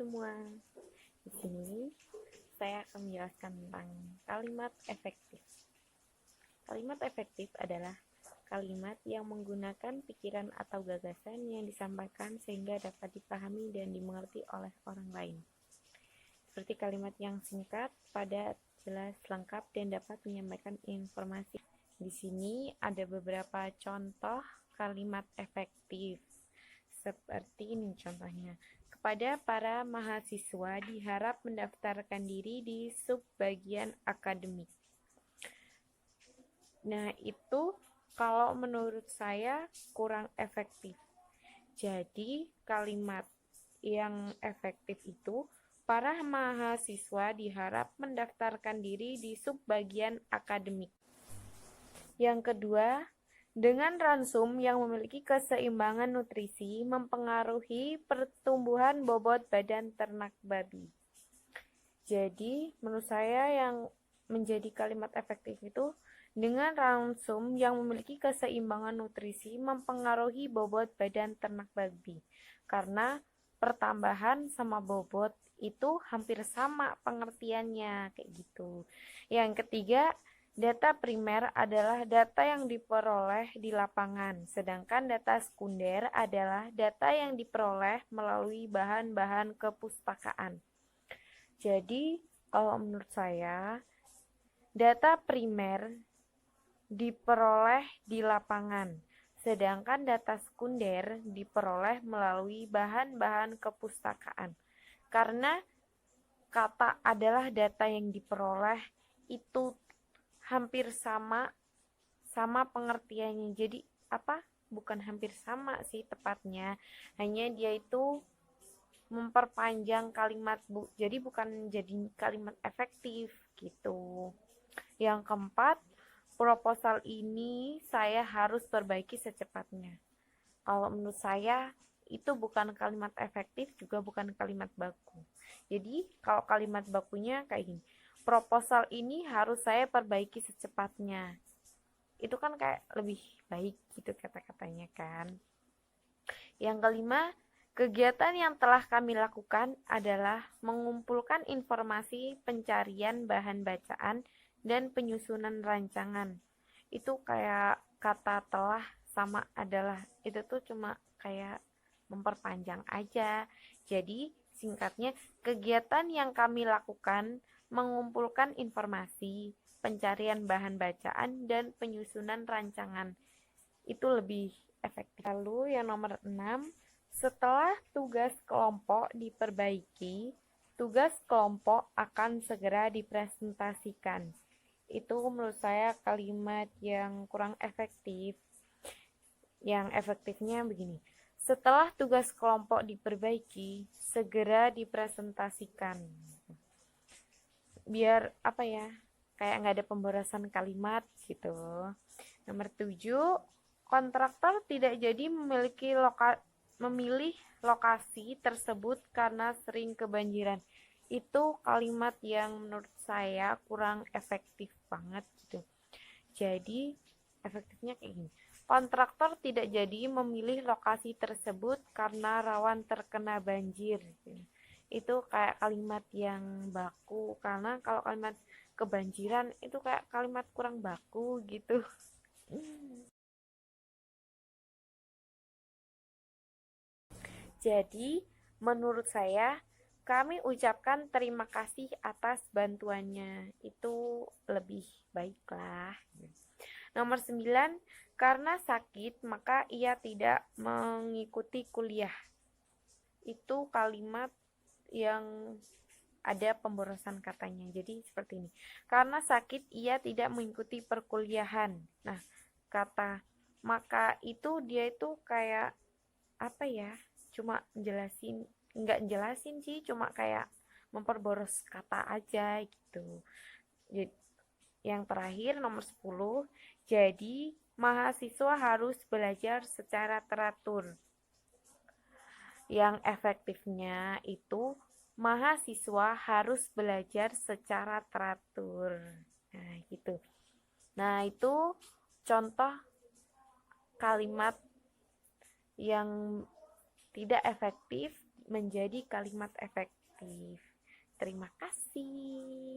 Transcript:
semua. Di sini saya akan menjelaskan tentang kalimat efektif. Kalimat efektif adalah kalimat yang menggunakan pikiran atau gagasan yang disampaikan sehingga dapat dipahami dan dimengerti oleh orang lain. Seperti kalimat yang singkat, padat, jelas, lengkap, dan dapat menyampaikan informasi. Di sini ada beberapa contoh kalimat efektif. Seperti ini contohnya. Kepada para mahasiswa diharap mendaftarkan diri di subbagian akademik. Nah, itu kalau menurut saya kurang efektif. Jadi, kalimat yang efektif itu para mahasiswa diharap mendaftarkan diri di subbagian akademik. Yang kedua, dengan ransum yang memiliki keseimbangan nutrisi mempengaruhi pertumbuhan bobot badan ternak babi. Jadi, menurut saya yang menjadi kalimat efektif itu dengan ransum yang memiliki keseimbangan nutrisi mempengaruhi bobot badan ternak babi. Karena pertambahan sama bobot itu hampir sama pengertiannya, kayak gitu. Yang ketiga, data primer adalah data yang diperoleh di lapangan, sedangkan data sekunder adalah data yang diperoleh melalui bahan-bahan kepustakaan. Jadi, kalau menurut saya, data primer diperoleh di lapangan, sedangkan data sekunder diperoleh melalui bahan-bahan kepustakaan. Karena kata adalah data yang diperoleh itu hampir sama pengertiannya. Jadi bukan hampir sama sih tepatnya, hanya dia itu memperpanjang kalimat jadi bukan jadi kalimat efektif gitu. Yang keempat, proposal ini saya harus perbaiki secepatnya. Kalau menurut saya itu bukan kalimat efektif, juga bukan kalimat baku. Jadi kalau kalimat bakunya kayak gini, proposal ini harus saya perbaiki secepatnya. Itu kan kayak lebih baik gitu kata-katanya kan. Yang kelima, kegiatan yang telah kami lakukan adalah mengumpulkan informasi pencarian bahan bacaan dan penyusunan rancangan. Itu kayak kata telah sama adalah, itu tuh cuma kayak memperpanjang aja. Jadi singkatnya, kegiatan yang kami lakukan mengumpulkan informasi, pencarian bahan bacaan, dan penyusunan rancangan. Itu lebih efektif. Lalu yang nomor 6, setelah tugas kelompok diperbaiki, tugas kelompok akan segera dipresentasikan. Itu menurut saya kalimat yang kurang efektif. Yang efektifnya begini, setelah tugas kelompok diperbaiki, segera dipresentasikan. Biar kayak nggak ada pemborosan kalimat gitu. Nomor 7, kontraktor tidak jadi memilih lokasi tersebut karena sering kebanjiran. Itu kalimat yang menurut saya kurang efektif banget gitu. Jadi efektifnya kayak gini, kontraktor tidak jadi memilih lokasi tersebut karena rawan terkena banjir gitu. Itu kayak kalimat yang baku, karena kalau kalimat kebanjiran itu kayak kalimat kurang baku gitu. Jadi menurut saya kami ucapkan terima kasih atas bantuannya, itu lebih baiklah. Nomor 9, karena sakit maka ia tidak mengikuti kuliah. Itu kalimat yang ada pemborosan katanya. Jadi seperti ini, karena sakit ia tidak mengikuti perkuliahan. Nah, kata maka itu dia itu kayak cuma nggak jelasin sih, cuma kayak memperboros kata aja gitu. Jadi, yang terakhir nomor 10, jadi mahasiswa harus belajar secara teratur. Yang efektifnya itu mahasiswa harus belajar secara teratur. Nah, gitu. Nah, itu contoh kalimat yang tidak efektif menjadi kalimat efektif. efektif. Terima kasih.